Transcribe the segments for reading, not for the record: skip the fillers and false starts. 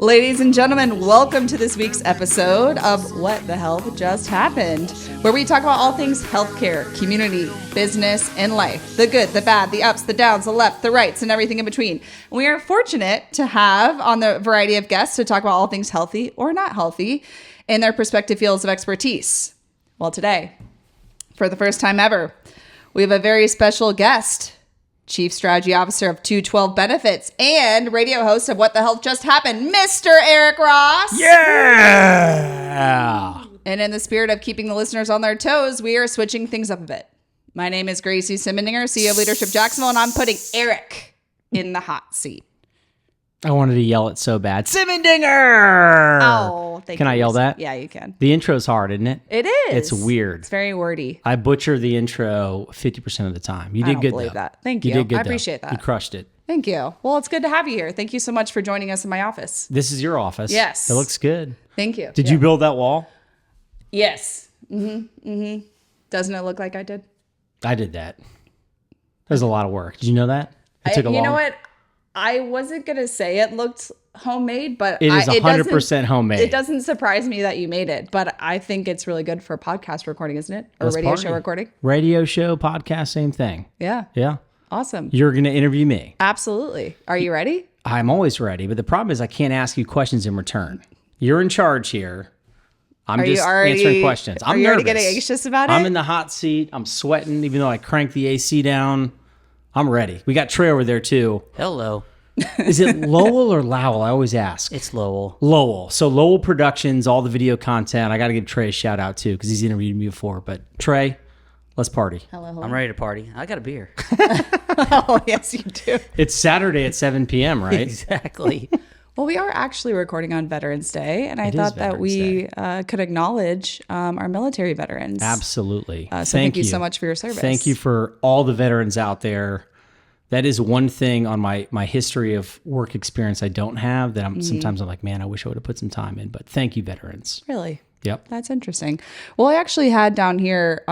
Ladies and gentlemen, welcome to this week's episode of What the Hell Just Happened, where we talk about all things healthcare, community, business, and life. The good, the bad, the ups, the downs, the left, the rights, and everything in between. We are fortunate to have on the variety of guests to talk about all things healthy or not healthy in their respective fields of expertise. Well, today, for the first time ever, we have a very special guest. Chief Strategy Officer of 212 Benefits and radio host of What the Hell Just Happened, Mr. Eric Ross. Yeah! And in the spirit of keeping the listeners on their toes, we are switching things up a bit. My name is Gracie Simendinger, CEO of Leadership Jacksonville, and I'm putting Eric in the hot seat. I wanted to yell it so bad. Simendinger! Oh, thank you. Can I yell that? Yeah, you can. The intro's hard, isn't it? It is. It's weird. It's very wordy. I butcher the intro 50% of the time. You I did don't good, believe though. that. Thank you. You did good, I appreciate though. that. You crushed it. Thank you. Well, it's good to have you here. Thank you so much for joining us in my office. This is your office. Yes. It looks good. Thank you. Did you build that wall? Yes. Doesn't it look like I did? I did that. That was a lot of work. Did you know that? It took a long... You know what? I wasn't going to say it looked homemade, but It is 100% homemade. It doesn't surprise me that you made it, but I think it's really good for podcast recording, isn't it? Or Let's radio party. show recording? Radio show, podcast, same thing. Yeah. Yeah. Awesome. You're going to interview me. Absolutely. Are you ready? I'm always ready, but the problem is I can't ask you questions in return. You're in charge here. I'm just answering questions. I'm you already nervous. getting anxious about it? I'm in the hot seat. I'm sweating, even though I cranked the AC down. I'm ready. We got Trey over there too. Hello. Is it Lowell or Lowell? I always ask. It's Lowell. Lowell. So Lowell Productions, all the video content. I got to give Trey a shout out too because he's interviewed me before. But Trey, let's party. Hello. I'm ready to party. I got a beer. Oh, yes, you do. It's Saturday at 7 p.m., right? Exactly. Well, we are actually recording on Veterans Day, and I thought that we could acknowledge our military veterans. Absolutely. So thank you so much for your service. Thank you for all the veterans out there. That is one thing on my history of work experience I don't have that sometimes I'm like, man, I wish I would have put some time in. But thank you, veterans. Really? Yep. That's interesting. Well, I actually had down here,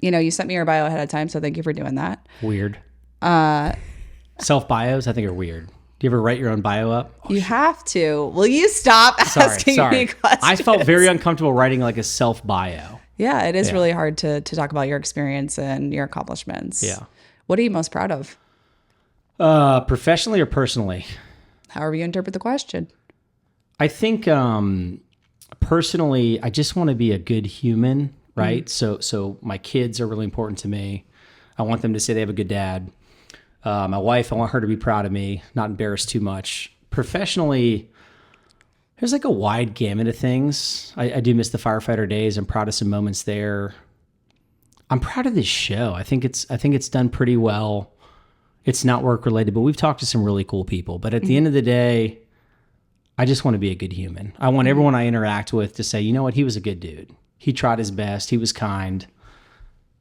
you sent me your bio ahead of time, so thank you for doing that. Weird. Self-bios, I think, are weird. Do you ever write your own bio up? You have to. Will you stop asking me questions? I felt very uncomfortable writing like a self-bio. Yeah, it is really hard to talk about your experience and your accomplishments. Yeah. What are you most proud of? Professionally or personally? However you interpret the question. I think personally, I just want to be a good human, right? So my kids are really important to me. I want them to say they have a good dad. My wife, I want her to be proud of me, not embarrassed too much. Professionally, there's like a wide gamut of things. I do miss the firefighter days. I'm proud of some moments there. I'm proud of this show. I think it's done pretty well. It's not work related, but we've talked to some really cool people. But at the end of the day, I just want to be a good human. I want everyone I interact with to say, you know what, he was a good dude. He tried his best. He was kind.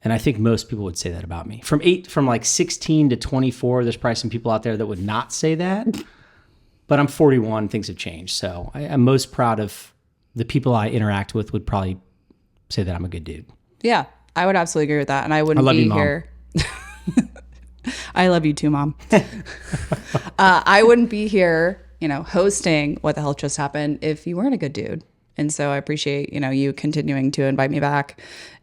And I think most people would say that about me. From like 16 to 24, there's probably some people out there that would not say that. But I'm 41, things have changed. So I'm most proud of the people I interact with would probably say that I'm a good dude. Yeah, I would absolutely agree with that. And I wouldn't be here. I love you too, Mom. I wouldn't be here, hosting What the Hell Just Happened if you weren't a good dude. And so I appreciate, you continuing to invite me back.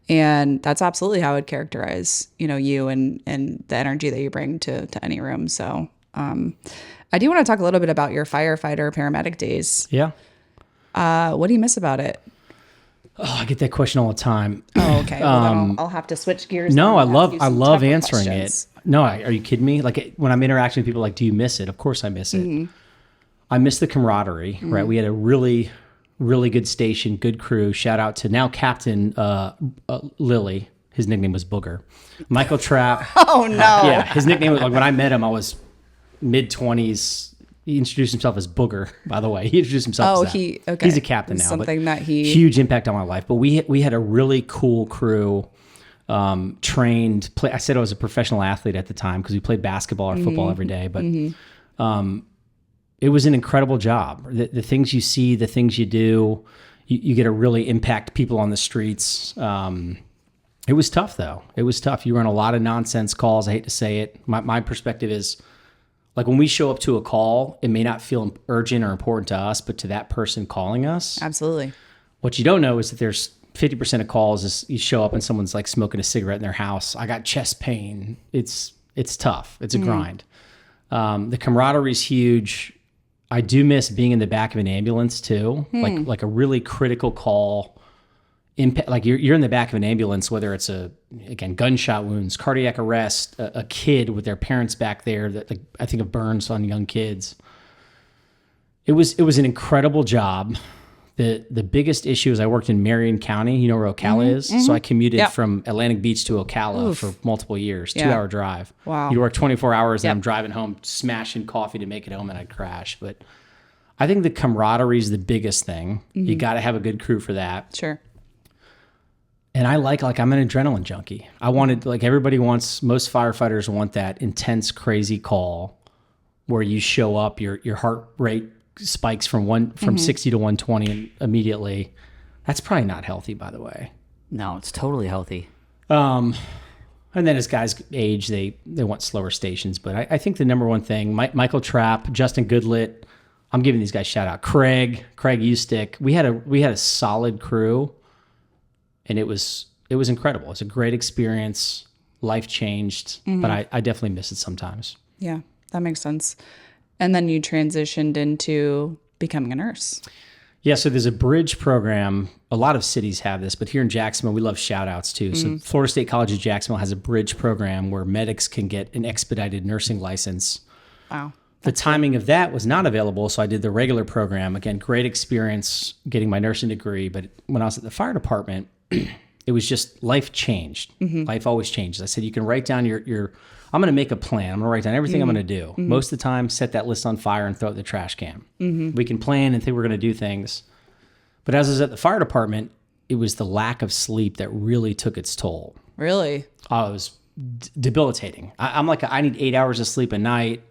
And that's absolutely how I would characterize, you and the energy that you bring to any room. So I do want to talk a little bit about your firefighter paramedic days. Yeah. What do you miss about it? Oh, I get that question all the time. Oh, okay. Well, then I'll have to switch gears. No, I and love ask you some tougher answering questions. it. No, are you kidding me? Like when I'm interacting with people, like, do you miss it? Of course I miss it. I miss the camaraderie, right? We had a really, really good station, good crew. Shout out to now Captain Lilly. His nickname was Booger. Michael Trapp. Oh, no. Yeah, his nickname was, like when I met him, I was mid-20s. He introduced himself as Booger, by the way. He introduced himself as that. Okay. He's a captain now. Something that he... Huge impact on my life. But we had a really cool crew, trained. I said I was a professional athlete at the time because we played basketball or football every day. But it was an incredible job. The things you see, the things you do, you get to really impact people on the streets. It was tough, though. It was tough. You run a lot of nonsense calls. I hate to say it. My perspective is Like when we show up to a call, it may not feel urgent or important to us, but to that person calling us. Absolutely. What you don't know is that there's 50% of calls is you show up and someone's like smoking a cigarette in their house. I got chest pain. It's tough. It's a grind. The camaraderie is huge. I do miss being in the back of an ambulance too, like a really critical call. Like you're in the back of an ambulance, whether it's gunshot wounds, cardiac arrest, a kid with their parents back there. That like, I think of burns on young kids. It was an incredible job. The biggest issue is I worked in Marion County. You know where Ocala is? So I commuted from Atlantic Beach to Ocala for multiple years, 2-hour drive. Wow. You'd work 24 hours and I'm driving home, smashing coffee to make it home and I'd crash. But I think the camaraderie is the biggest thing. You got to have a good crew for that. Sure. And I like I'm an adrenaline junkie. I wanted, like everybody wants, most firefighters want that intense, crazy call where you show up, your heart rate spikes from 60 to 120 immediately. That's probably not healthy, by the way. No, it's totally healthy. And then as guys age, they want slower stations. But I think the number one thing, Michael Trapp, Justin Goodlit, I'm giving these guys shout out. Craig Eustick. We had a solid crew, and it was incredible. It's a great experience. Life changed, but I definitely miss it sometimes. Yeah, that makes sense. And then you transitioned into becoming a nurse. Yeah, so there's a bridge program. A lot of cities have this, but here in Jacksonville, we love shout outs too. So Florida State College of Jacksonville has a bridge program where medics can get an expedited nursing license. Wow. The timing of that was not available, so I did the regular program. Again, great experience getting my nursing degree, but when I was at the fire department, it was just life changed. Life always changes. I said, you can write down your I'm going to make a plan. I'm going to write down everything I'm going to do. Most of the time, set that list on fire and throw it in the trash can. We can plan and think we're going to do things. But as I was at the fire department, it was the lack of sleep that really took its toll. Really? Oh, it was debilitating. I'm like, I need 8 hours of sleep a night.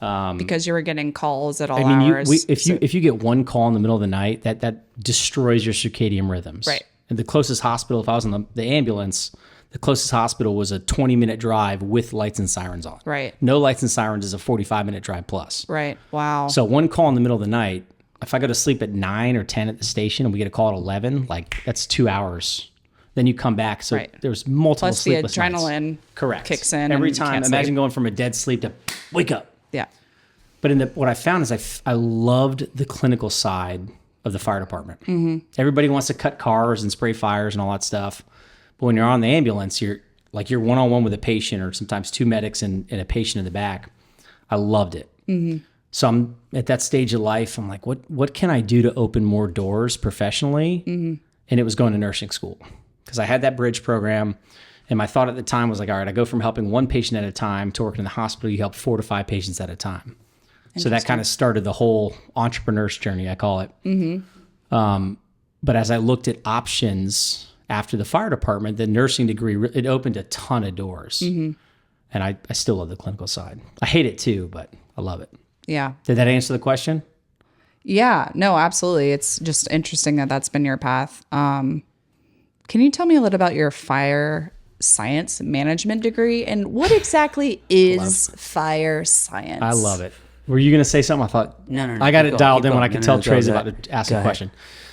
Because you were getting calls at all hours. If you get one call in the middle of the night, that destroys your circadian rhythms. Right. And the closest hospital, if I was in the ambulance, the closest hospital was a 20-minute drive with lights and sirens on. Right. No lights and sirens is a 45-minute drive plus. Right. Wow. So one call in the middle of the night, if I go to sleep at 9 or 10 at the station and we get a call at 11, like that's 2 hours. Then you come back. So there's multiple Plus sleepless the adrenaline nights. kicks in. Every and you time. can't Imagine sleep. going from a dead sleep to wake up. Yeah. But what I found is I loved the clinical side of the fire department. Everybody wants to cut cars and spray fires and all that stuff. But when you're on the ambulance, you're one-on-one with a patient or sometimes two medics and a patient in the back. I loved it. So I'm at that stage of life. I'm like, what can I do to open more doors professionally? And it was going to nursing school because I had that bridge program. And my thought at the time was like, all right, I go from helping one patient at a time to working in the hospital. You help 4 to 5 patients at a time. So that kind of started the whole entrepreneur's journey, I call it. But as I looked at options after the fire department, the nursing degree, it opened a ton of doors. And I still love the clinical side. I hate it too, but I love it. Yeah. Did that answer the question? Yeah. No, absolutely. It's just interesting that that's been your path. Can you tell me a little about your fire science management degree and what exactly is fire science? I love it. Were you going to say something? I thought, No. I got it dialed in when I could tell Trey's go about to ask a question.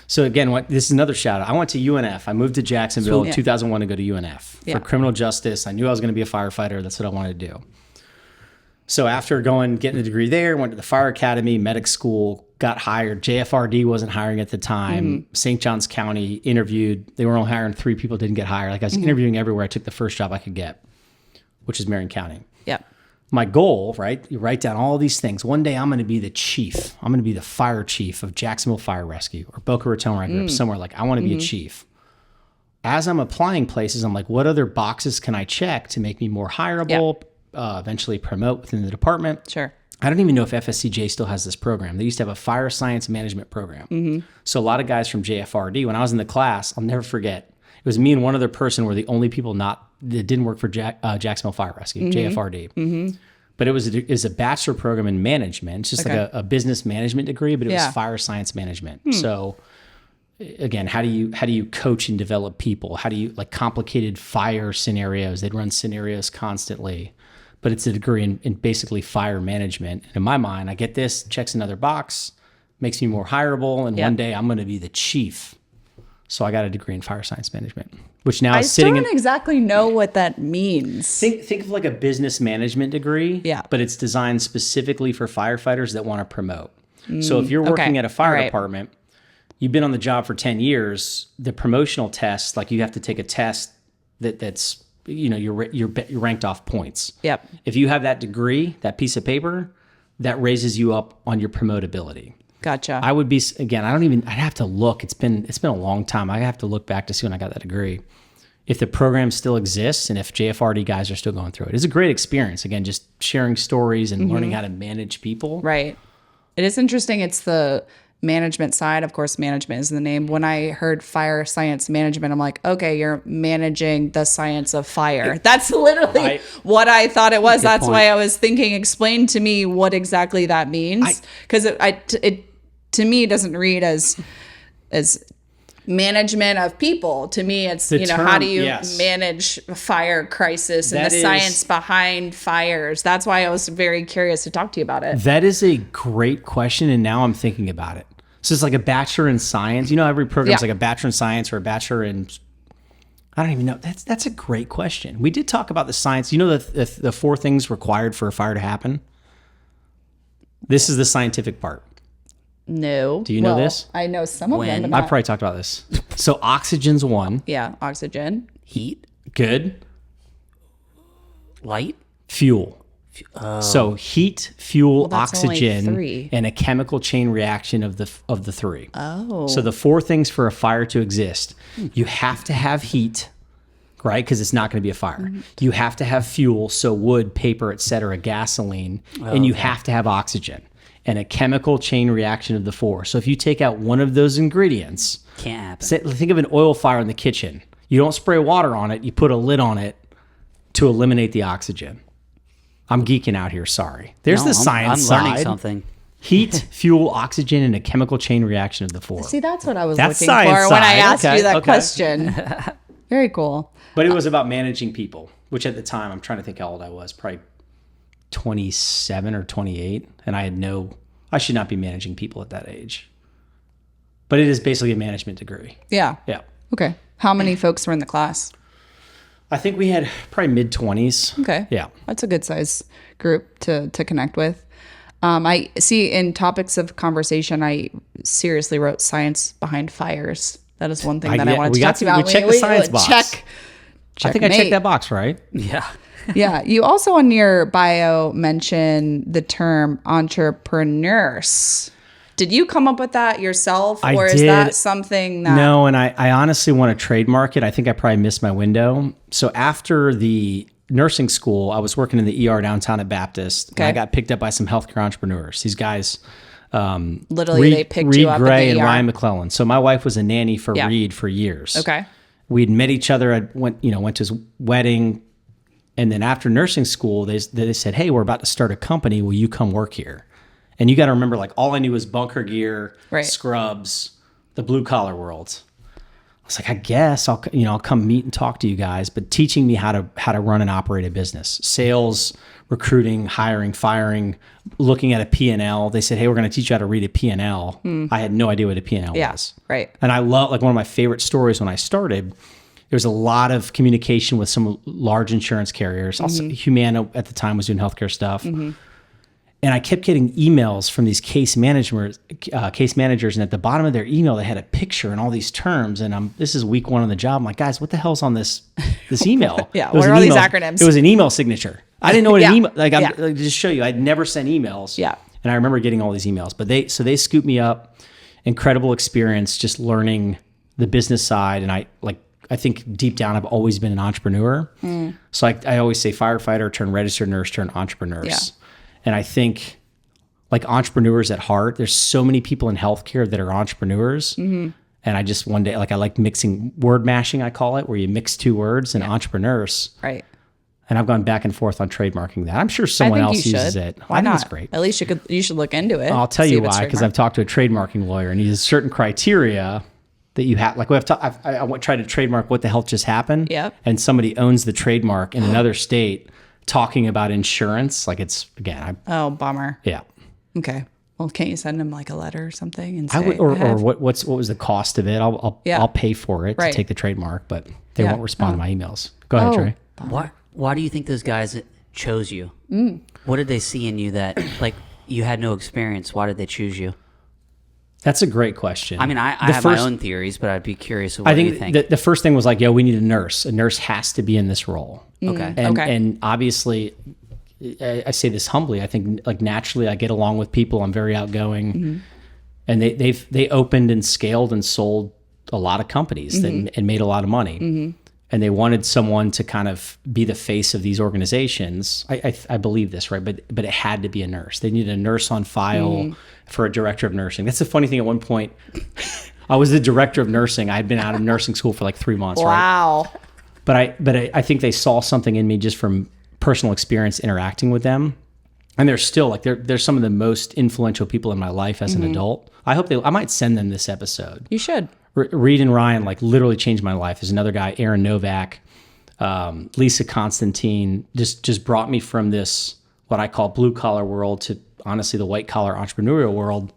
So again, this is another shout out. I went to UNF. I moved to Jacksonville in 2001 to go to UNF for criminal justice. I knew I was going to be a firefighter. That's what I wanted to do. So after getting the degree there, went to the fire academy, medic school, got hired. JFRD wasn't hiring at the time. St. Johns County interviewed. They were only hiring 3 people, didn't get hired. Like I was interviewing everywhere. I took the first job I could get, which is Marion County. Yeah. My goal, right? You write down all these things. One day I'm going to be the chief. I'm going to be the fire chief of Jacksonville Fire Rescue or Boca Raton where I grew up, somewhere like I want to be a chief. As I'm applying places, I'm like, what other boxes can I check to make me more hireable, eventually promote within the department? Sure. I don't even know if FSCJ still has this program. They used to have a fire science management program. So a lot of guys from JFRD, when I was in the class, I'll never forget, it was me and one other person were the only people that didn't work for Jacksonville Fire Rescue, JFRD. But it was a bachelor program in management. It's just like a business management degree, but it was fire science management. So again, how do you coach and develop people? How do you like complicated fire scenarios? They'd run scenarios constantly. but it's a degree in basically fire management. And in my mind, I get this, checks another box, makes me more hireable, and one day I'm going to be the chief. So I got a degree in fire science management, which now is sitting in... I still don't exactly know what that means. Think of like a business management degree, Yeah. but it's designed specifically for firefighters that want to promote. So if you're working at a fire department, you've been on the job for 10 years, the promotional test, like you have to take a test that's, you're ranked off points. Yep. If you have that degree, that piece of paper, that raises you up on your promotability. Gotcha. I would be, again, I'd have to look. It's been a long time. I have to look back to see when I got that degree. If the program still exists and if JFRD guys are still going through it. It's a great experience. Again, just sharing stories and learning how to manage people. Right. It is interesting. It's the management side. Of course, management is the name. When I heard fire science management, I'm like, okay, you're managing the science of fire. That's literally what I thought it was. That's why I was thinking, explain to me what exactly that means. Because it to me, it doesn't read as management of people. To me, it's, how do you manage a fire crisis and the science behind fires? That's why I was very curious to talk to you about it. That is a great question, and now I'm thinking about it. So it's like a bachelor in science. Every program's like a bachelor in science or a bachelor in... I don't even know. That's a great question. We did talk about the science. The 4 things required for a fire to happen? This is the scientific part. No. Do you know this? I know some of them. I probably talked about this. So oxygen's 1. Yeah, oxygen. Heat. Good. Light. Fuel. So heat, fuel, that's only oxygen, 3. and a chemical chain reaction of the 3. Oh. So the 4 things for a fire to exist: you have to have heat, right? Because it's not going to be a fire. You have to have fuel, so wood, paper, etc., gasoline, and you have to have oxygen. And a chemical chain reaction of the 4. So if you take out one of those ingredients, can't happen. Think of an oil fire in the kitchen. You don't spray water on it. You put a lid on it to eliminate the oxygen. I'm geeking out here. Sorry. There's the science side. I'm learning something. Heat, fuel, oxygen, and a chemical chain reaction of the 4. See, that's what I was That's looking for science when I side. asked Okay, you that okay. question. Very cool. But it was about managing people, which at the time, I'm trying to think how old I was, probably 27 or 28, and I should not be managing people at that age. But it is basically a management degree. Yeah. Yeah. Okay. How many folks were in the class? I think we had probably mid-20s. Okay. Yeah. That's a good size group to connect with. I see in topics of conversation, I seriously wrote science behind fires. That is one thing that I wanted to talk to you about. We checked the science box. I think I checked that box, right? Yeah. Yeah. You also on your bio mentioned the term entrepreneurs. Did you come up with that yourself? Or is that something that... No, and I honestly want to trademark it. I think I probably missed my window. So after the nursing school, I was working in the ER downtown at Baptist. Okay. And I got picked up by some healthcare entrepreneurs. These guys... Literally, they picked you up Gray at the and ER. Ryan McClellan. So my wife was a nanny for Reed for years. Okay. We'd met each other. I went to his wedding. And then after nursing school, they said, hey, we're about to start a company. Will you come work here? And you got to remember, like, all I knew was bunker gear, scrubs, the blue collar world. I was like, I guess I'll come meet and talk to you guys, but teaching me how to run and operate a business, sales, recruiting, hiring, firing, looking at a P&L. They said, hey, we're going to teach you how to read a P&L. I had no idea what a P&L was. Right. And I love, like, one of my favorite stories when I started, there was a lot of communication with some large insurance carriers. Also, Humana at the time was doing healthcare stuff. And I kept getting emails from these case managers, and at the bottom of their email, they had a picture and all these terms. And this is week 1 on the job. I'm like, guys, what the hell's on this email? Yeah, what are all these acronyms? It was an email signature. I didn't know what an email, like, I'm just show you, I'd never sent emails. Yeah. And I remember getting all these emails, but they scooped me up. Incredible experience, just learning the business side. And I think deep down, I've always been an entrepreneur. So I always say firefighter, turn registered nurse, turn entrepreneurs. Yeah. And I think, like, entrepreneurs at heart, there's so many people in healthcare that are entrepreneurs. And I just one day, like, I like mixing, word mashing, I call it, where you mix 2 words, and entrepreneurs. Right. And I've gone back and forth on trademarking that. I'm sure someone else uses it. Why I think not? it's great. At least you should look into it. I'll tell you why, because I've talked to a trademarking lawyer, and he has certain criteria that you have. Like, I tried to trademark what the hell just happened. Yep. And somebody owns the trademark in another state. talking about insurance. Like it's, again, Oh, bummer. yeah. Okay. Well, can't you send him like a letter or something and say, I would, or what was the cost of it? I'll pay for it Right. to take the trademark, but they Yeah. won't respond to my emails. Go ahead, Trey. Why do you think those guys chose you? What did they see in you that, like, you had no experience? Why did they choose you? That's a great question. I mean, I have my own theories, but I'd be curious. What I do you think think? the first thing was like, yo, we need a nurse. A nurse has to be in this role. Okay. And obviously, I say this humbly. I think like naturally, I get along with people. I'm very outgoing, and they opened and scaled and sold a lot of companies and made a lot of money. And they wanted someone to kind of be the face of these organizations. I believe this, right? But it had to be a nurse. They needed a nurse on file for a director of nursing. That's the funny thing. At one point, I was the director of nursing. I had been out of nursing school for like 3 months, right? wow. But I think they saw something in me just from personal experience interacting with them. And they're still like they're some of the most influential people in my life as an adult. I might send them this episode. You should. Reed and Ryan like literally changed my life. There's another guy, Aaron Novak, Lisa Constantine, just brought me from this what I call blue collar world to honestly the white collar entrepreneurial world.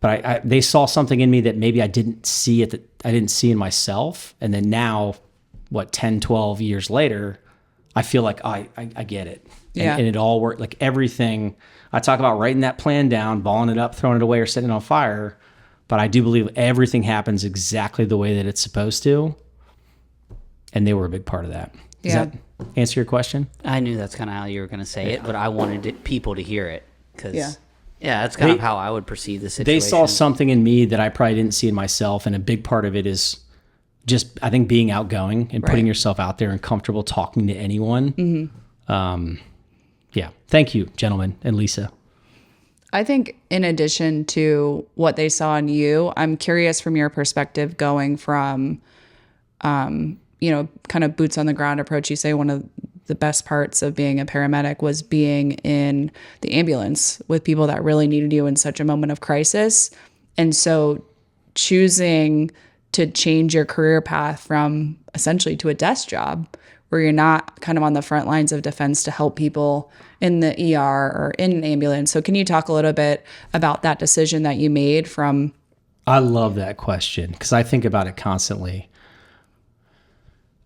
But they saw something in me that maybe I didn't see I didn't see in myself. And then now, 10, 12 years later, I feel like I get it. And it all worked. Like everything I talk about, writing that plan down, balling it up, throwing it away, or setting it on fire. But I do believe everything happens exactly the way that it's supposed to. And they were a big part of that. Does that answer your question? I knew that's kind of how you were going to say it, but I wanted people to hear it because, that's kind of how I would perceive the situation. They saw something in me that I probably didn't see in myself. And a big part of it is just, I think, being outgoing and putting yourself out there and comfortable talking to anyone. Thank you, gentlemen, and Lisa. I think in addition to what they saw in you, I'm curious from your perspective going from, kind of boots on the ground approach. You say one of the best parts of being a paramedic was being in the ambulance with people that really needed you in such a moment of crisis. And so choosing to change your career path from essentially to a desk job where you're not kind of on the front lines of defense to help people in the ER or in an ambulance. So can you talk a little bit about that decision that you made from? I love that question because I think about it constantly.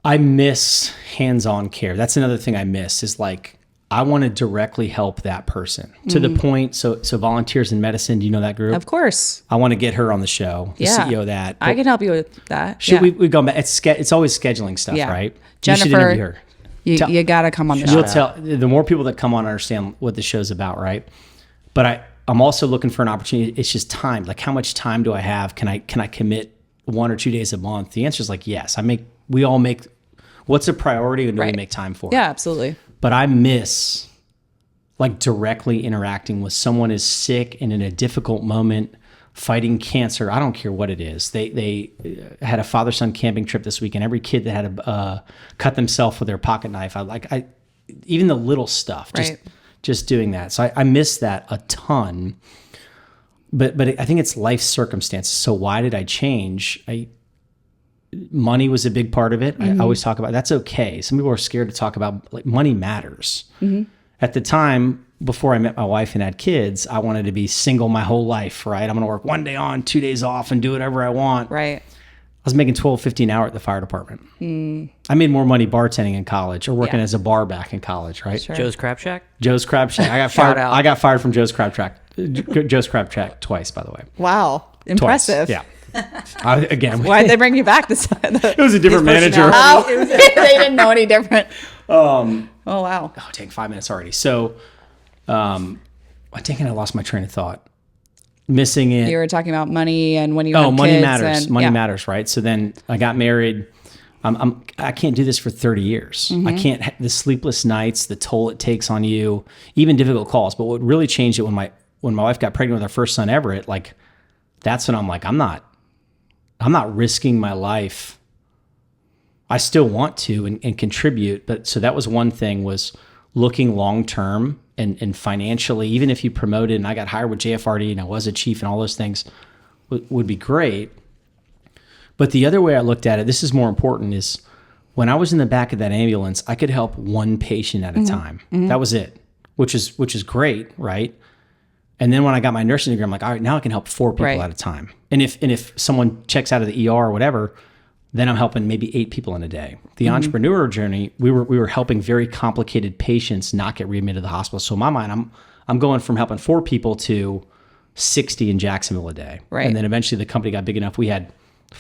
I miss hands-on care. That's another thing I miss is like, I want to directly help that person to the point. So Volunteers in Medicine, do you know that group? Of course. I want to get her on the show, the CEO of that. I can help you with that. We've gone back. It's always scheduling stuff, right? Jennifer, you should interview her. You got to come on the show. You'll tell, the more people that come on understand what the show's about, right? But I'm also looking for an opportunity. It's just time. Like, how much time do I have? Can I commit 1 or 2 days a month? The answer is like, yes. We all make, what's a priority and do we make time for it? Yeah, absolutely. But I miss like directly interacting with someone who's sick and in a difficult moment, fighting cancer. I don't care what it is. They had a father-son camping trip this week, and every kid that had to cut themselves with their pocket knife. Even the little stuff, just doing that. So I miss that a ton. But I think it's life circumstances. So why did I change? Money was a big part of it. I always talk about that's okay. Some people are scared to talk about like money matters. At the time, before I met my wife and had kids, I wanted to be single my whole life, right? I'm going to work 1 day on, 2 days off and do whatever I want. Right. I was making $12.50 an hour at the fire department. I made more money bartending in college or working as a bar back in college, right? Sure. Joe's Crab Shack? Joe's Crab Shack. I got fired from Joe's Crab Shack. Joe's Crab Shack twice, by the way. Wow. Impressive. Twice. Yeah. Again. Why'd they bring you back this time? It was a different manager. Oh, they didn't know any different. Oh, wow. Oh, dang, 5 minutes already. So, I think I lost my train of thought. Missing it. You were talking about money and when you have money kids. matters. Money matters, right? So then I got married. I can't do this for 30 years. I can't, the sleepless nights, the toll it takes on you, even difficult calls. But what really changed it when my wife got pregnant with our first son, Everett, like that's when I'm like, I'm not risking my life. I still want to and contribute. But so that was one thing, was looking long-term and financially, even if you promoted and I got hired with JFRD and I was a chief and all those things would be great. But the other way I looked at it, this is more important, is when I was in the back of that ambulance, I could help one patient at a time. That was it, which is great, right? And then when I got my nursing degree, I'm like, all right, now I can help 4 people Right. at a time. And if someone checks out of the ER or whatever, then I'm helping maybe 8 people in a day. The entrepreneur journey, we were helping very complicated patients not get readmitted to the hospital. So in my mind, I'm going from helping 4 people to 60 in Jacksonville a day. Right. And then eventually the company got big enough. We had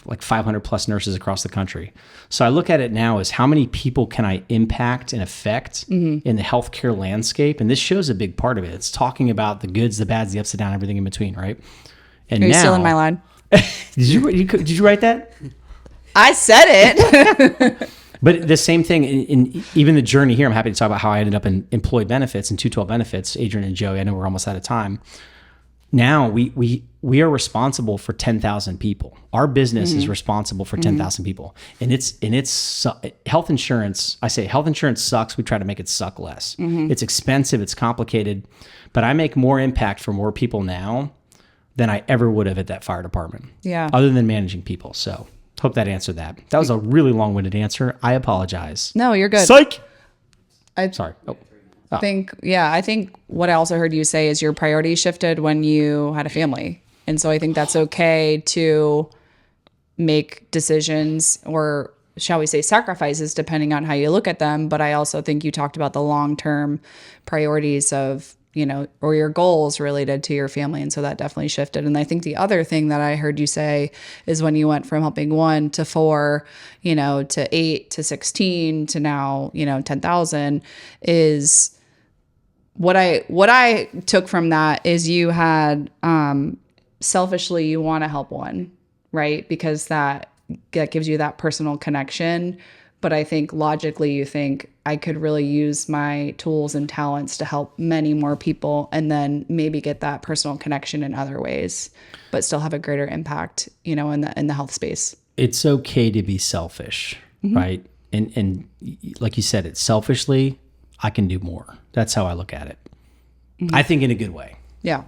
like 500 plus nurses across the country. So I look at it now as how many people can I impact and affect in the healthcare landscape? And this show's a big part of it. It's talking about the goods, the bads, the ups and downs, everything in between, right? And Are you now, stealing my line? did you write that? I said it. But the same thing in even the journey here, I'm happy to talk about how I ended up in employee benefits and 212 benefits. Adrian and Joey, I know we're almost out of time. Now we are responsible for 10,000 people. Our business is responsible for 10,000 people, and it's health insurance. I say health insurance sucks. We try to make it suck less. It's expensive. It's complicated, but I make more impact for more people now than I ever would have at that fire department. Yeah. Other than managing people. So hope that answered that. That was a really long-winded answer. I apologize. No, you're good. Psych. I Sorry. Oh. I think what I also heard you say is your priorities shifted when you had a family. And so I think that's okay to make decisions, or shall we say sacrifices, depending on how you look at them. But I also think you talked about the long-term priorities of, or your goals related to your family. And so that definitely shifted. And I think the other thing that I heard you say is when you went from helping 1 to 4, to 8 to 16 to now, 10,000 is what I took from that is you had, selfishly, you want to help 1, right? Because that gives you that personal connection. But I think logically you think I could really use my tools and talents to help many more people, and then maybe get that personal connection in other ways, but still have a greater impact, in the health space. It's okay to be selfish, right? And like you said, it's selfishly, I can do more. That's how I look at it. I think in a good way. Yeah.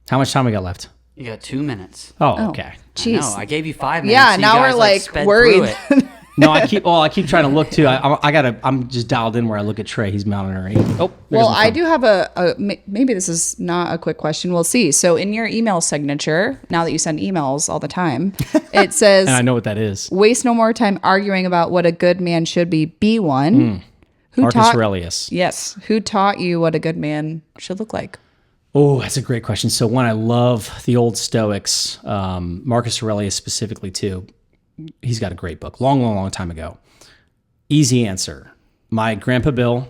How much time we got left? You got 2 minutes. Oh, okay. Jeez. No, I gave you 5 minutes. Yeah, so you now guys, we're sped worried. through it. No, I keep trying to look too. I'm just dialed in where I look at Trey. He's monitoring. Oh, Well, I do have maybe this is not a quick question. We'll see. So in your email signature, now that you send emails all the time, it says, and I know what that is. waste no more time arguing about what a good man should be one. Marcus Aurelius. Yes. Who taught you what a good man should look like? Oh, that's a great question. So one, I love the old Stoics, Marcus Aurelius specifically too. He's got a great book, long time ago. Easy answer. My grandpa Bill,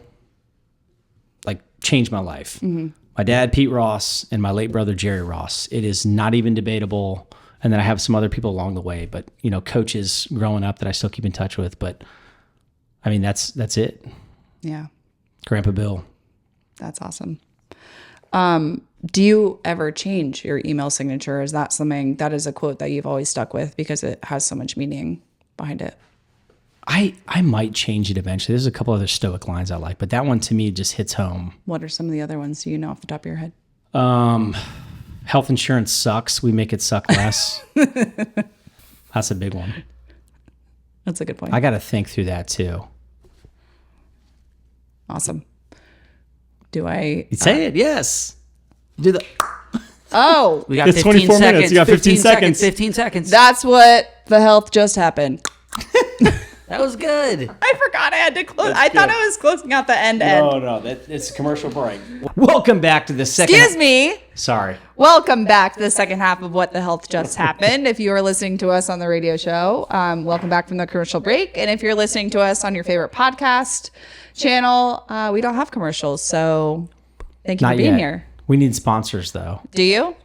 changed my life. My dad, Pete Ross, and my late brother, Jerry Ross. It is not even debatable. And then I have some other people along the way, but coaches growing up that I still keep in touch with. But I mean, that's it. Yeah. Grandpa Bill. That's awesome. Do you ever change your email signature? Is that something that is a quote that you've always stuck with because it has so much meaning behind it? I might change it eventually. There's a couple other Stoic lines I like, but that one to me just hits home. What are some of the other ones? Do you know off the top of your head? Health insurance sucks. We make it suck less. That's a big one. That's a good point. I got to think through that too. Awesome. Do I say it? Yes. Do the. Oh, We got It's 15 24 minutes. seconds. You got 15 seconds. 15 seconds. that's what the health just happened. That was good. I forgot I had to close. That's I thought good. I was closing out the end. No, it's a commercial break. Welcome back to the second. Excuse me. Sorry. Welcome back to the second half of What the Health Just Happened. If you are listening to us on the radio show, welcome back from the commercial break. And if you're listening to us on your favorite podcast channel, we don't have commercials. So thank you for being here. We need sponsors though. Do you?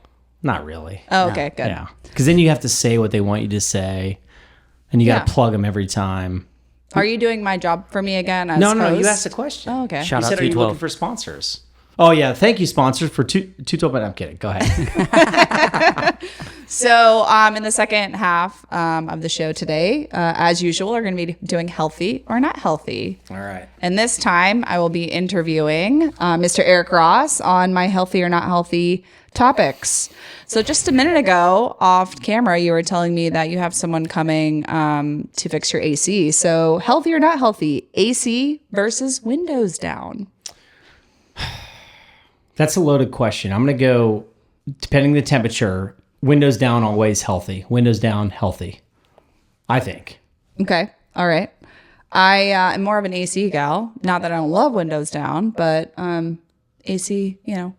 Not really. Oh, okay, good. Yeah. Because then you have to say what they want you to say, and you got to Yeah. plug them every time. Are you doing my job for me again? As No. host? You asked a question. Oh, okay. Shout You out said, are you 212. looking for sponsors? Oh yeah, thank you, sponsors for two but I'm kidding. Go ahead. So in the second half of the show today, as usual, we're going to be doing healthy or not healthy. All right. And this time I will be interviewing Mr. Eric Ross on my healthy or not healthy topics. So just a minute ago off camera, you were telling me that you have someone coming to fix your AC. So healthy or not healthy, AC versus windows down. That's a loaded question. I'm going to go, depending on the temperature, windows down always healthy. Windows down healthy, I think. Okay. All right. I am more of an AC gal. Not that I don't love windows down, but AC, you know.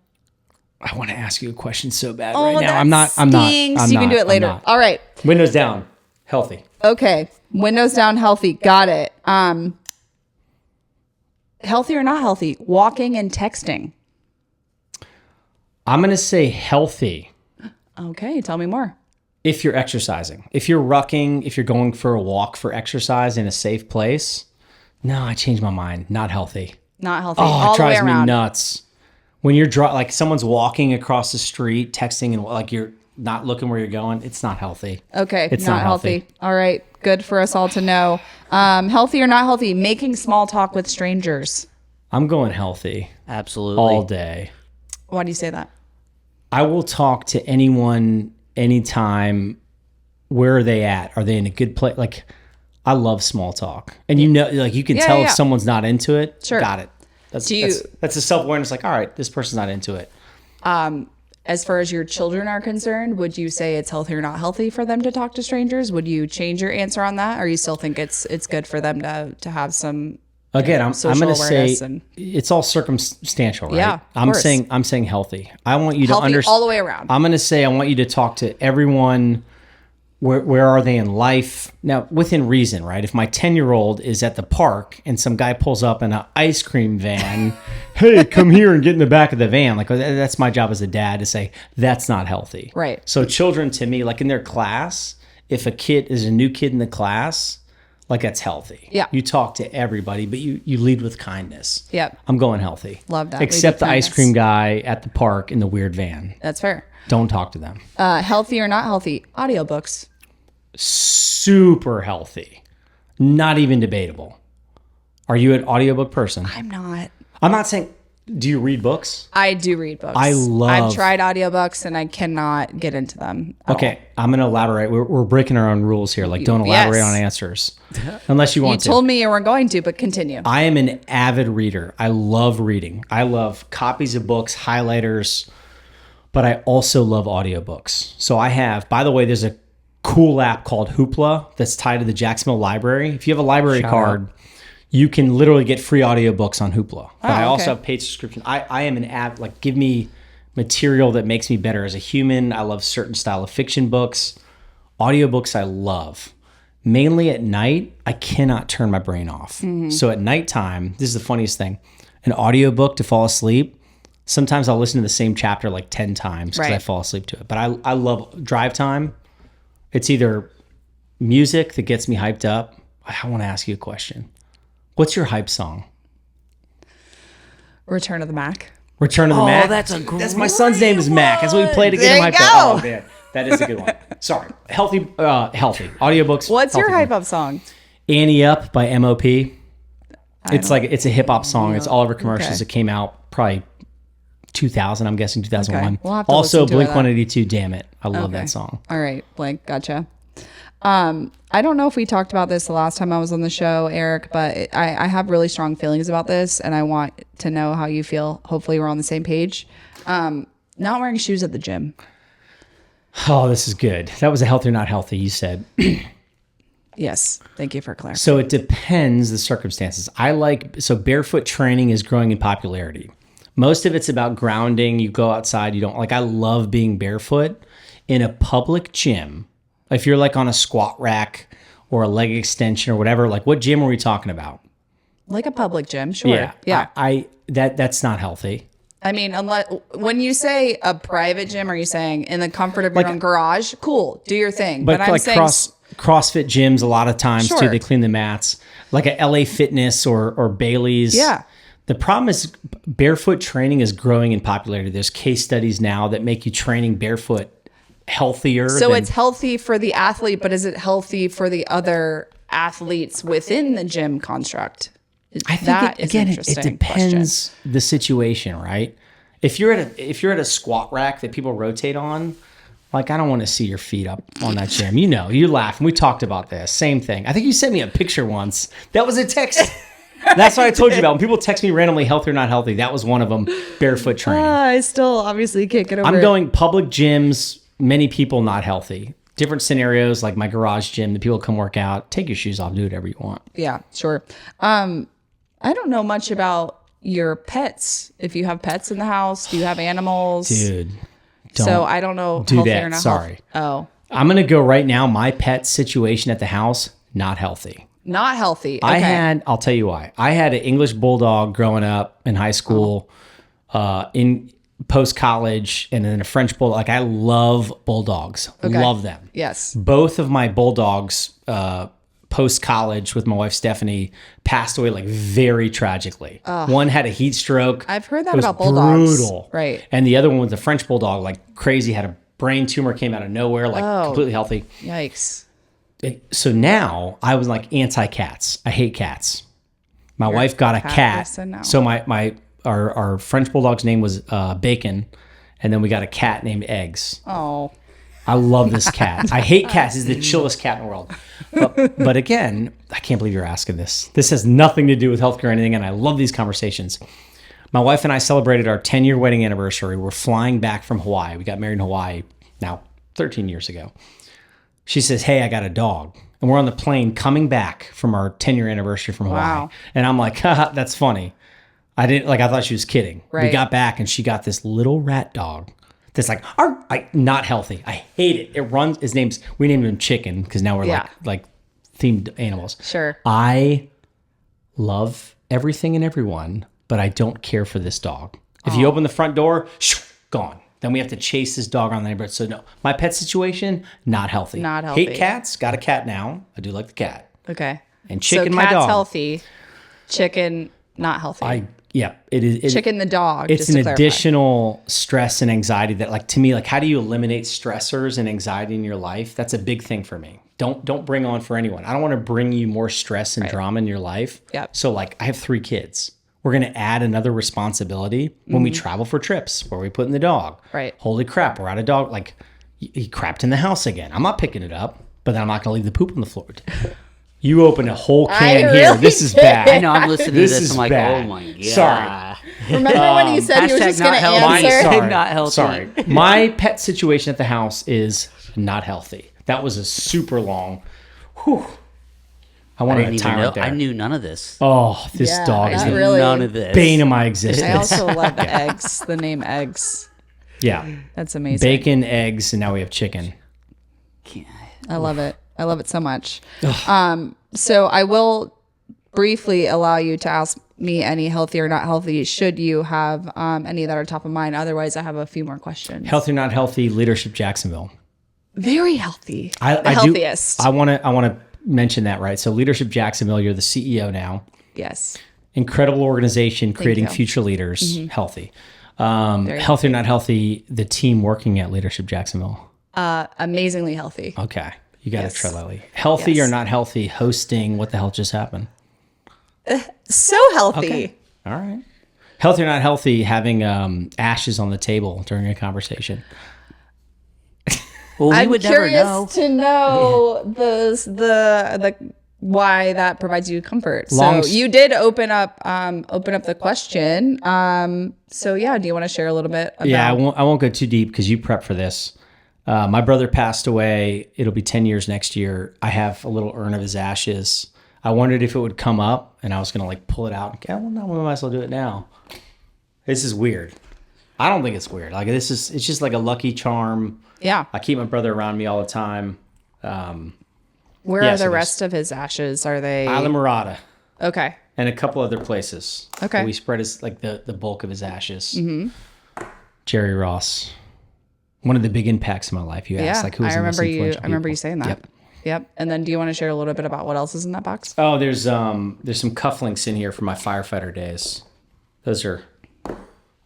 I want to ask you a question so bad Oh, right now. that I'm not. stinks. You can do it later. All right. Windows down healthy. Okay. Windows down healthy. Got it. Healthy or not healthy? Walking and texting. I'm going to say healthy. Okay, tell me more. If you're exercising, if you're rucking, if you're going for a walk for exercise in a safe place, no, I changed my mind. Not healthy. Not healthy. Oh, all it the way drives me around. nuts. When you're like someone's walking across the street, texting, and like you're not looking where you're going, it's not healthy. Okay, It's not healthy. All right, good for us all to know. Healthy or not healthy? Making small talk with strangers. I'm going healthy Absolutely. all day. Why do you say that? I will talk to anyone, anytime. Where are they at? Are they in a good place? Like, I love small talk, and like you can Yeah, tell yeah, if yeah. someone's not into it. Sure. Got it. That's a self awareness. Like, all right, this person's not into it. As far as your children are concerned, would you say it's healthy or not healthy for them to talk to strangers? Would you change your answer on that, or you still think it's good for them to have some? Again, I'm social going to say awareness and- it's all circumstantial, right? Yeah, of I'm course. saying healthy. I want you to Healthy understand all the way around. I'm going to say I want you to talk to everyone. Where are they in life? Now, within reason, right? If my 10-year-old is at the park and some guy pulls up in an ice cream van, hey, come here and get in the back of the van. Like, that's my job as a dad to say, that's not healthy. Right. So children, to me, like in their class, if a kid is a new kid in the class, like that's healthy. Yeah. You talk to everybody, but you lead with kindness. Yep. I'm going healthy. Love that. Lead Except with the ice kindness. cream guy at the park in the weird van. That's fair. Don't talk to them. Healthy or not healthy? Audiobooks. Super healthy. Not even debatable. Are you an audiobook person? I'm not. I'm not saying, do you read books? I do read books. I've tried audiobooks and I cannot get into them. Okay, I'm going to elaborate. We're breaking our own rules here. Like, don't elaborate Yes. on answers unless you You want to. told me you weren't going to, but continue. I am an avid reader. I love reading. I love copies of books, highlighters, but I also love audiobooks. So I have, by the way, there's a cool app called Hoopla that's tied to the Jacksonville Library. If you have a library card, you can literally get free audiobooks on Hoopla. But I also have paid subscription. I am an app, like, give me material that makes me better as a human. I love certain style of fiction books. Audiobooks I love. Mainly at night, I cannot turn my brain off. So at nighttime, this is the funniest thing. An audiobook to fall asleep, sometimes I'll listen to the same chapter like 10 times because I Right. fall asleep to it. But I love drive time. It's either music that gets me hyped up. I want to ask you a question. What's your hype song? Return of the Mac. Return of the Mac. that's a That's my son's name is Mac. That's what we play to get There him you hyped go. up. Oh man, that is a good one. Sorry, healthy audiobooks. What's your healthy. hype up song? Annie Up by MOP. It's a hip hop song. It's all over commercials. Okay. It came out probably 2000. I'm guessing 2001. Okay. We'll have to Also, listen to Blink that. 182. Damn it, I love Okay. that song. All right, Blake, gotcha. I don't know if we talked about this the last time I was on the show, Eric, but I have really strong feelings about this, and I want to know how you feel. Hopefully, we're on the same page. Not wearing shoes at the gym. Oh, this is good. That was a healthy or not healthy. You said. Yes, thank you for clarifying. So it depends the circumstances. So barefoot training is growing in popularity. Most of it's about grounding. You go outside. You don't I love being barefoot in a public gym. If you're like on a squat rack or a leg extension or whatever, like what gym are we talking about? Like a public gym, sure. Yeah. That's not healthy. I mean, unless when you say a private gym, are you saying in the comfort of your own garage? Cool, do your thing. But I'm like saying CrossFit gyms, a lot of times Sure. too, they clean the mats. Like a LA Fitness or Bailey's. Yeah. The problem is barefoot training is growing in popularity. There's case studies now that make you training barefoot healthier. So it's healthy for the athlete, but is it healthy for the other athletes within the gym construct? I think it depends the situation, right? If you're at a squat rack that people rotate on, like I don't want to see your feet up on that gym. You know, you laugh and we talked about this. Same thing. I think you sent me a picture once. That was a text. That's what I told you about. When people text me randomly, healthy or not healthy, that was one of them. Barefoot training. I still obviously can't get over it. I'm going public gyms, many people not healthy. Different scenarios like my garage gym, the people come work out. Take your shoes off, do whatever you want. Yeah, sure. I don't know much about your pets. If you have pets in the house, do you have animals? Dude, so I don't know. Do healthy that. Or not Sorry. Healthy. Oh, I'm going to go right now. My pet situation at the house, not healthy. Not healthy. Okay. I'll tell you why. I had an English bulldog growing up in high school, in post-college, and then a French bulldog. Like I love bulldogs. Okay. Love them. Yes. Both of my bulldogs, post-college with my wife Stephanie, passed away like very tragically. One had a heat stroke. I've heard that about bulldogs. Brutal. Right. And the other one was a French bulldog, like crazy, had a brain tumor, came out of nowhere, like completely healthy. Yikes. So now I was like anti-cats. I hate cats. My wife got a cat. So our French bulldog's name was Bacon, and then we got a cat named Eggs. Oh. I love this cat. I hate cats. He's the chillest cat in the world. But again, I can't believe you're asking this. This has nothing to do with healthcare or anything, and I love these conversations. My wife and I celebrated our 10-year wedding anniversary. We're flying back from Hawaii. We got married in Hawaii now 13 years ago. She says, hey, I got a dog. And we're on the plane coming back from our 10-year anniversary from Hawaii. Wow. And I'm like, haha, that's funny. I thought she was kidding. Right. We got back and she got this little rat dog that's like, not healthy. I hate it. It runs, we named him Chicken because now we're like themed animals. Sure. I love everything and everyone, but I don't care for this dog. If you open the front door, gone. Then we have to chase this dog around the neighborhood. So no, my pet situation, not healthy. Not healthy. Hate cats. Got a cat now. I do like the cat. Okay. And Chicken, so my dog. cat's healthy. Chicken, not healthy. It is. Chicken, the dog. It's an additional stress and anxiety that, like, to me, like, how do you eliminate stressors and anxiety in your life? That's a big thing for me. Don't bring on for anyone. I don't want to bring you more stress and drama in your life. Yep. So, like, I have 3 kids. We're going to add another responsibility when we travel for trips where we put in the dog. Right. Holy crap, we're out of dog. Like, he crapped in the house again. I'm not picking it up, but then I'm not going to leave the poop on the floor. You opened a whole can here. This is bad. I know, I'm listening to this. I'm like, bad. oh my God. Sorry. Remember when you said you were just going to answer? Sorry. Not healthy. Sorry. My pet situation at the house is not healthy. That was a super long. Whew. I wanted a tyrant there. I knew none of this. Oh, this dog is None of this. bane of my existence. I also love the eggs. The name Eggs. Yeah. That's amazing. Bacon, eggs, and now we have chicken. I love it. I love it so much. So I will briefly allow you to ask me any healthy or not healthy should you have any that are top of mind. Otherwise, I have a few more questions. Healthy or not healthy, Leadership Jacksonville. Very healthy. The healthiest. I want to mention that, right? So Leadership Jacksonville, you're the CEO now. Yes. Incredible organization, creating future leaders, healthy. Healthy or not healthy, the team working at Leadership Jacksonville. Amazingly healthy. Okay. You got to tread lightly. Healthy or not healthy, hosting What the Hell Just Happened? So healthy. Okay. All right. Healthy or not healthy, having ashes on the table during a conversation. Well, we I'm would never curious know. to know the why that provides you comfort. So you did open up the question. So yeah, do you want to share a little bit about? Yeah, I won't go too deep because you prep for this. My brother passed away. It'll be 10 years next year. I have a little urn of his ashes. I wondered if it would come up, and I was gonna like pull it out. Okay, well, no, we might as well do it now. This is weird. I don't think it's weird. Like it's just like a lucky charm. Yeah. I keep my brother around me all the time. Where are the rest of his ashes? Are they Isla Mirada? Okay. And a couple other places. Okay. We spread his like the bulk of his ashes. Mm-hmm. Jerry Ross. One of the big impacts in my life. You asked like who was the most influential people? I remember you saying that. Yep. And then do you want to share a little bit about what else is in that box? Oh, there's some cufflinks in here from my firefighter days. Those are a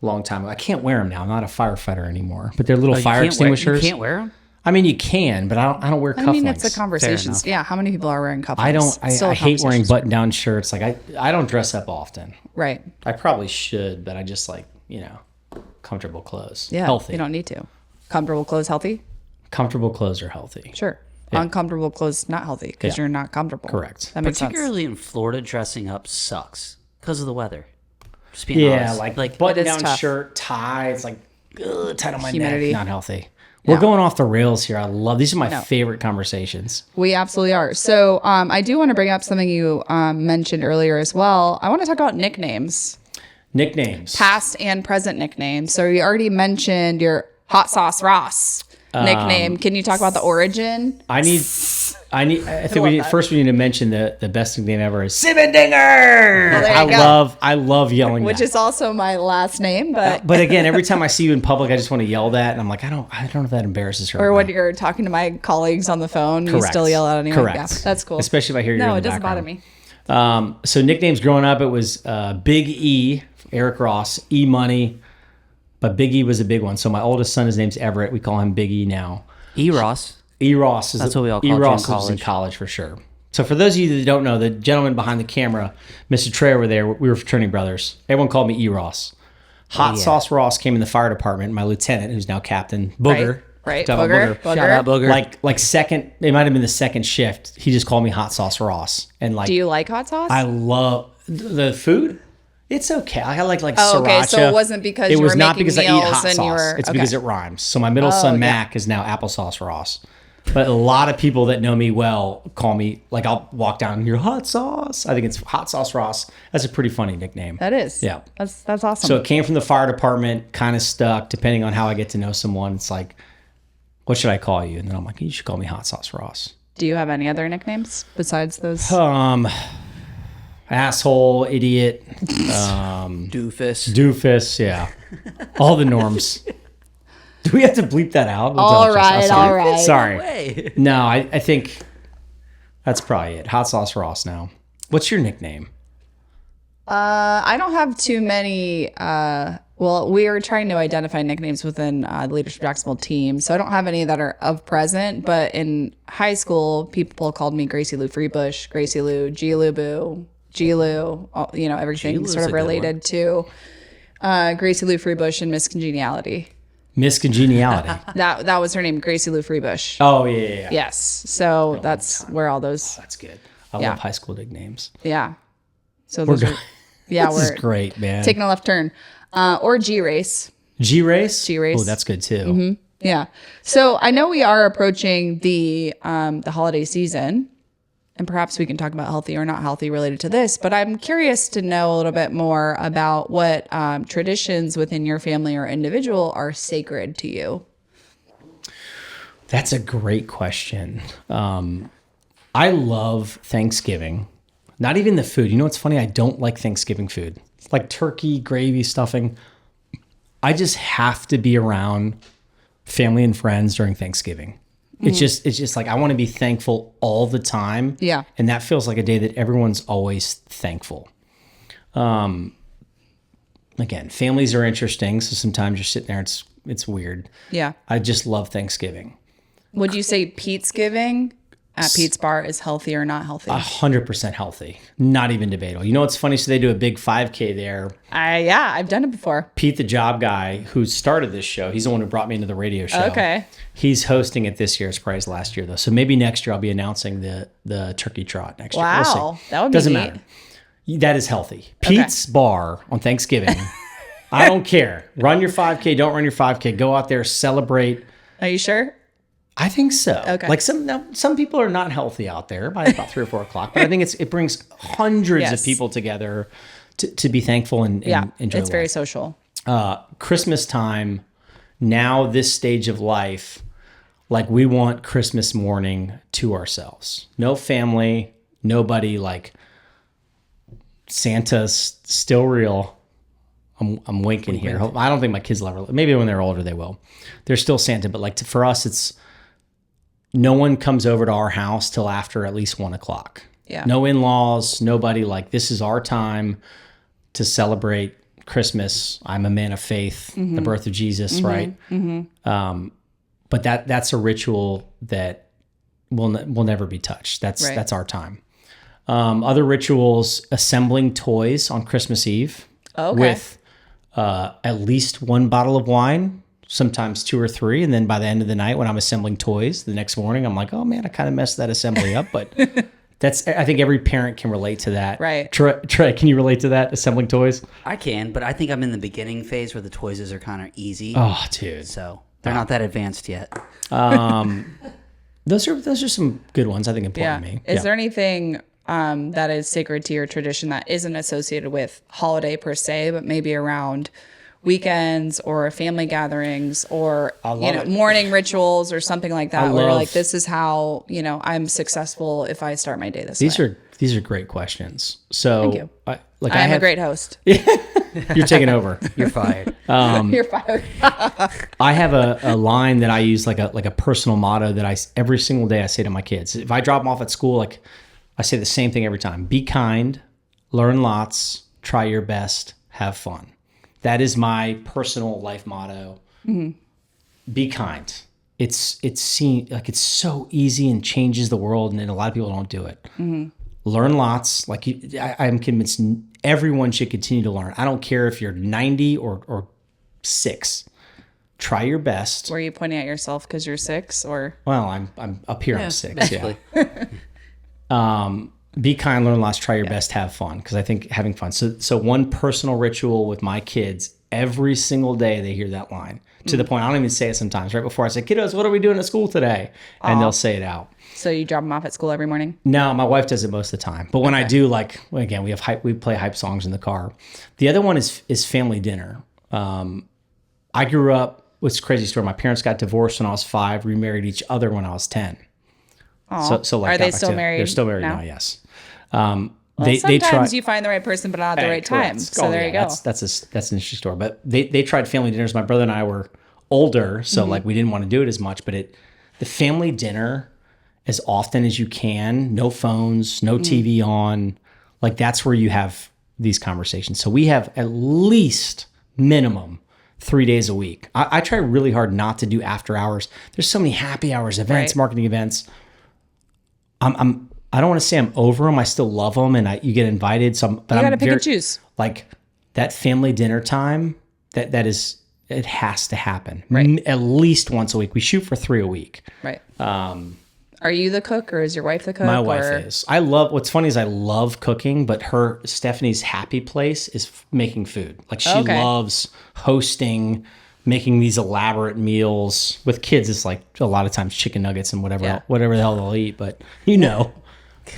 long time ago. I can't wear them now. I'm not a firefighter anymore. But they're little fire You extinguishers. can't wear them? I mean, you can, but I don't wear cufflinks. I mean, it's a conversation. Yeah, how many people are wearing cufflinks? I hate wearing button-down shirts. Like I don't dress up often. Right. I probably should, but I just like, comfortable clothes. Yeah. Healthy. You don't need to. Comfortable clothes, healthy? Comfortable clothes are healthy. Sure. Yeah. Uncomfortable clothes, not healthy because you're not comfortable. Correct. That makes sense. Particularly in Florida, dressing up sucks because of the weather. Just being honest. like button-down tough. shirt, tie. It's like tight on my Humidity. neck. Not healthy. We're going off the rails here. I love these. Are my favorite conversations. We absolutely are. So I do want to bring up something you mentioned earlier as well. I want to talk about nicknames. Nicknames. Past and present nicknames. So you already mentioned your Hot Sauce Ross nickname. Can you talk about the origin? I think first we need to mention the best nickname ever is Simendinger. I love yelling which that. is also my last name, but again, every time I see you in public, I just want to yell that, and I'm like, I don't know if that embarrasses her. or when you're talking to my colleagues on the phone, you still yell out anyway. Correct. Yeah, that's cool. Especially if I hear you. No, in it the doesn't background. bother me. So nicknames growing up, it was Big E, Eric Ross, E Money, but Big E was a big one. So my oldest son, his name's Everett. We call him Big E now. E. Ross. E. Ross is That's what we all called E. you Ross in was in college. college for sure. So for those of you that don't know, the gentleman behind the camera, Mr. Trey over there, we were fraternity brothers. Everyone called me E. Ross. Hot Sauce Ross came in the fire department. My lieutenant, who's now Captain Booger. Right. Talk about Booger. Shout out Booger. Like second, it might have been the second shift. He just called me Hot Sauce Ross. And like, Do you like hot sauce? I love the food. It's okay. I like Oh, sriracha. okay, so it wasn't because it you was were not making because I eat meals hot and sauce. you were- It's okay. because it rhymes. So my middle son yeah. Mac is now applesauce Ross. But a lot of people that know me well call me, like, I'll walk down and you're Hot Sauce. I think it's Hot Sauce Ross. That's a pretty funny nickname. That is. Yeah. That's awesome. So it came from the fire department, kind of stuck. Depending on how I get to know someone, it's like, what should I call you? And then I'm like, you should call me Hot Sauce Ross. Do you have any other nicknames besides those? Asshole, idiot, doofus, yeah. All the norms. Do we have to bleep that out? All right. Sorry. Way. No, I think that's probably it. Hot Sauce Ross now. What's your nickname? I don't have too many. Well, we are trying to identify nicknames within the Leadership Jacksonville team. So I don't have any that are of present. But in high school, people called me Gracie Lou Freebush, Gracie Lou, G Lou Boo, G Lou, everything G-Lou's sort a of good related to Gracie Lou Freebush and Miss Congeniality. Miss Congeniality. That was her name, Gracie Lou Freebush. Oh, yeah. Yes. So that's where all those, That's good. I Yeah. love high school nicknames. yeah. So those are, yeah, This is we're great, man. taking a left turn. Or G-Race. G-Race? G-Race. Oh, that's good too. Yeah. So I know we are approaching the holiday season, and perhaps we can talk about healthy or not healthy related to this, but I'm curious to know a little bit more about what traditions within your family or individual are sacred to you. That's a great question. I love Thanksgiving. Not even the food. You know what's funny? I don't like Thanksgiving food. It's like turkey, gravy, stuffing. I just have to be around family and friends during Thanksgiving. It's just like I want to be thankful all the time. Yeah. And that feels like a day that everyone's always thankful. Again, families are interesting, so sometimes you're sitting there, it's weird. Yeah. I just love Thanksgiving. Would you say Pete's Giving at Pete's Bar is healthy or not healthy? 100% healthy. Not even debatable. You know what's funny? So they do a big 5K there. I've done it before. Pete, the job guy who started this show, he's the one who brought me into the radio show. Okay. He's hosting it this year. It's probably his last year, though. So maybe next year I'll be announcing the turkey trot next year. We'll Wow. see. That would be Doesn't neat. matter. That is healthy. Pete's Bar on Thanksgiving. I don't care. Run your 5K. Don't run your 5K. Go out there, celebrate. Are you sure? I think so. Okay. Like some people are not healthy out there by about 3 or 4 o'clock, but I think it brings hundreds Yes. of people together to be thankful and enjoy. It's very life. social. Christmas time, now this stage of life, like we want Christmas morning to ourselves. No family, nobody. Like Santa's still real. I'm winking here. I don't think my kids will ever. Maybe when they're older they will. They're still Santa, but like for us, it's no one comes over to our house till after at least 1 o'clock. Yeah. No in-laws, nobody. Like this is our time to celebrate Christmas, I'm a man of faith, the birth of Jesus, right? But that's a ritual that will never be touched. That's our time. Other rituals: assembling toys on Christmas Eve with at least one bottle of wine, sometimes 2 or 3, and then by the end of the night, when I'm assembling toys, the next morning, I'm like, oh man, I kind of messed that assembly up, but. I think every parent can relate to that. Right. Trey, can you relate to that, assembling toys? I can, but I think I'm in the beginning phase where the toys are kind of easy. Oh, dude. So they're not that advanced yet. Those are some good ones, I think, important to me. Is there anything that is sacred to your tradition that isn't associated with holiday per se, but maybe around weekends or family gatherings or morning rituals or something like that, where like, this is how I'm successul if I start my day this way? These are great questions. So Thank you. I am a great host. You're taking over. You're fired. You're fired. I have a line that I use, like a personal motto that every single day I say to my kids. If I drop them off at school, like I say the same thing every time: be kind, learn lots, try your best, have fun. That is my personal life motto. Be kind. It's seen like it's so easy and changes the world, and then a lot of people don't do it. Learn lots. Like I'm convinced everyone should continue to learn. I don't care if you're 90 or 6. Try your best. Were you pointing at yourself because you're 6, or? Well, I'm up here. I'm 6. Basically. Yeah. Be kind, learn lots, try your best, have fun. Because I think having fun. So one personal ritual with my kids, every single day they hear that line. To the point, I don't even say it sometimes. Right before I say, kiddos, what are we doing at school today? And they'll say it out. So you drop them off at school every morning? No, my wife does it most of the time. But when I do, again, we play hype songs in the car. The other one is family dinner. I grew up, it's a crazy story. My parents got divorced when I was 5, remarried each other when I was 10. So are they still married? They're still married now, yes. Sometimes you find the right person, but not at the right time. So there you go. That's an interesting story. But they tried family dinners. My brother and I were older, so we didn't want to do it as much. But the family dinner, as often as you can, no phones, no TV on, that's where you have these conversations. So we have at least minimum 3 days a week. I try really hard not to do after hours. There's so many happy hours, events, marketing events. I don't want to say I'm over them. I still love them, and you get invited. So, but you got to pick and choose. Like that family dinner time. That is, it has to happen. Right. At least once a week. We shoot for 3 a week. Right. Are you the cook, or is your wife the cook? My wife is. What's funny is I love cooking, but Stephanie's happy place is making food. Like she loves hosting, making these elaborate meals. With kids, it's like a lot of times chicken nuggets and whatever the hell they'll eat. But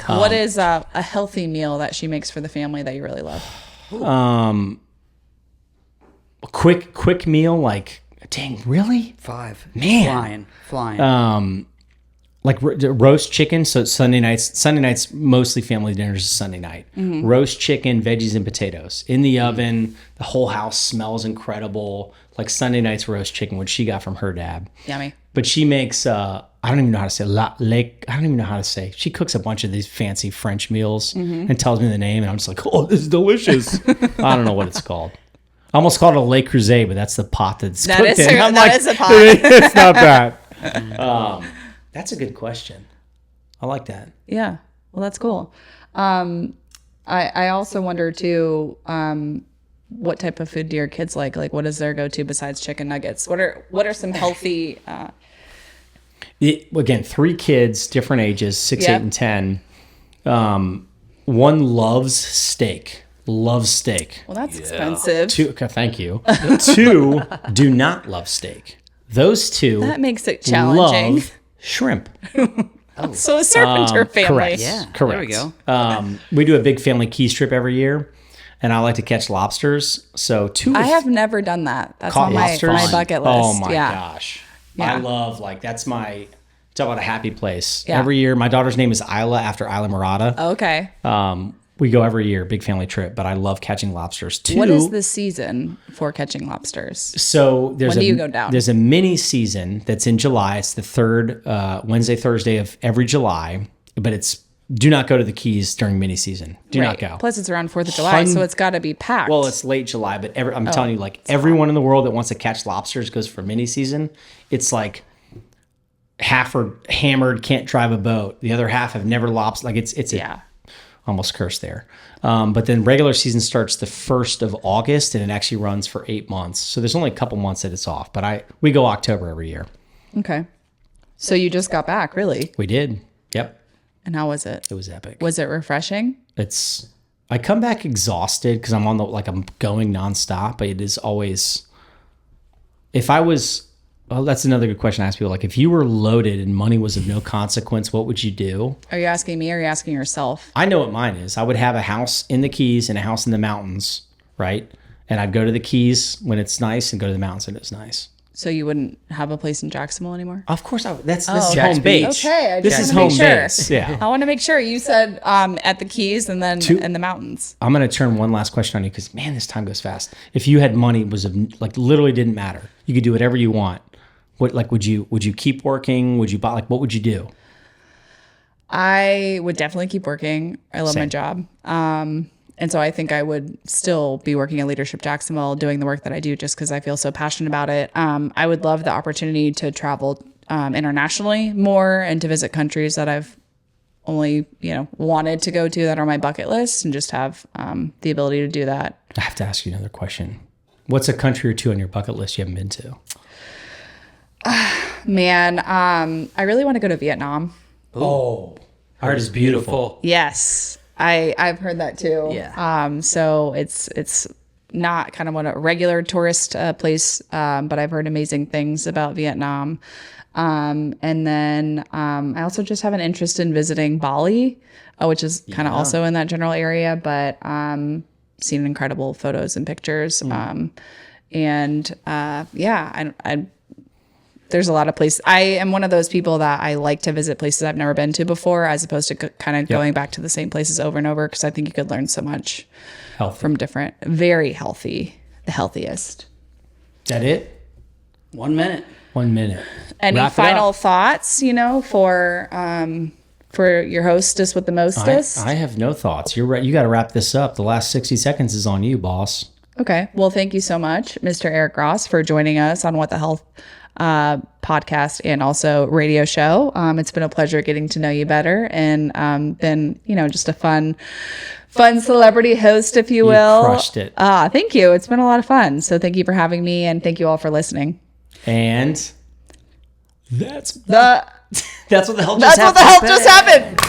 what is a healthy meal that she makes for the family that you really love? A quick meal, like, dang, really? 5. Man. Flying. Like roast chicken. So Sunday nights, mostly family dinners is Sunday night. Roast chicken, veggies, and potatoes in the oven. The whole house smells incredible. Like Sunday night's roast chicken, which she got from her dad. Yummy. But she makes, I don't even know how to say, I don't even know how to say. She cooks a bunch of these fancy French meals and tells me the name. And I'm just like, oh, this is delicious. I don't know what it's called. I almost called it a Le Creuset, but that's the pot that's cooked in. That is a pot. It's not that. That's a good question. I like that. Yeah. Well, that's cool. I also wonder too, what type of food do your kids like? Like, what is their go-to besides chicken nuggets? What are some healthy? Again, 3 kids, different ages, 6, 8, and 10. One loves steak. Loves steak. Well, that's expensive. 2, thank you. 2 do not love steak. Those 2 that makes it challenging. Love shrimp. So a Serpenter family. Correct. Yeah. Correct. There we go. We do a big family key strip every year, and I like to catch lobsters. So 2. I have never done that. That's on my bucket list. Oh my gosh. Yeah. I love, that's my, talk about a happy place. Yeah. Every year, my daughter's name is Isla after Isla Murata. Okay. We go every year, big family trip, but I love catching lobsters. 2. What is the season for catching lobsters? So when do you go down? There's a mini season that's in July. It's the third Wednesday, Thursday of every July, but it's do not go to the Keys during mini season. Do not go. Plus, it's around 4th of July, so it's got to be packed. Well, it's late July, but I'm telling you, like everyone in the world that wants to catch lobsters goes for mini season. It's like half are hammered, can't drive a boat. The other half have never lobster. Like it's almost cursed there. But then regular season starts the 1st of August, and it actually runs for 8 months. So there's only a couple months that it's off. But we go October every year. Okay. So you just got back, really? We did. Yep. And how was it? It was epic. Was it refreshing? I come back exhausted because I'm I'm going nonstop, but it is always, that's another good question I ask people. Like if you were loaded and money was of no consequence, what would you do? Are you asking me or are you asking yourself? I know what mine is. I would have a house in the Keys and a house in the mountains, right? And I'd go to the Keys when it's nice and go to the mountains when it's nice. So you wouldn't have a place in Jacksonville anymore? Of course I would. This is Jack's home Beach. base. Okay, this is home base. Yeah. I want to make sure. You said at the Keys and then in the mountains. I'm going to turn one last question on you because, man, this time goes fast. If you had money, literally didn't matter. You could do whatever you want. What would you keep working? Would you buy what would you do? I would definitely keep working. I love my Same. job. And so I think I would still be working at Leadership Jacksonville, doing the work that I do just because I feel so passionate about it. I would love the opportunity to travel internationally more and to visit countries that I've only, wanted to go to that are on my bucket list and just have the ability to do that. I have to ask you another question. What's a country or two on your bucket list you haven't been to? Man, I really want to go to Vietnam. Oh, art is beautiful. Yes. I've heard that too. Yeah. So it's not kind of a regular tourist place, but I've heard amazing things about Vietnam. And then I also just have an interest in visiting Bali, which is kind of also in that general area, but seen incredible photos and pictures. There's a lot of places. I am one of those people that I like to visit places I've never been to before, as opposed to kind of going back to the same places over and over, because I think you could learn so much from different, very healthy, the healthiest. Is that it? 1 minute. 1 minute. Any final thoughts, for your hostess with the mostest? I have no thoughts. You're right. You got to wrap this up. The last 60 seconds is on you, boss. Okay. Well, thank you so much, Mr. Eric Ross, for joining us on What the Health podcast and also radio show. It's been a pleasure getting to know you better and been, just a fun celebrity host, if you will. You crushed it. Thank you. It's been a lot of fun. So thank you for having me and thank you all for listening. And that's That's what the hell what the hell just happened.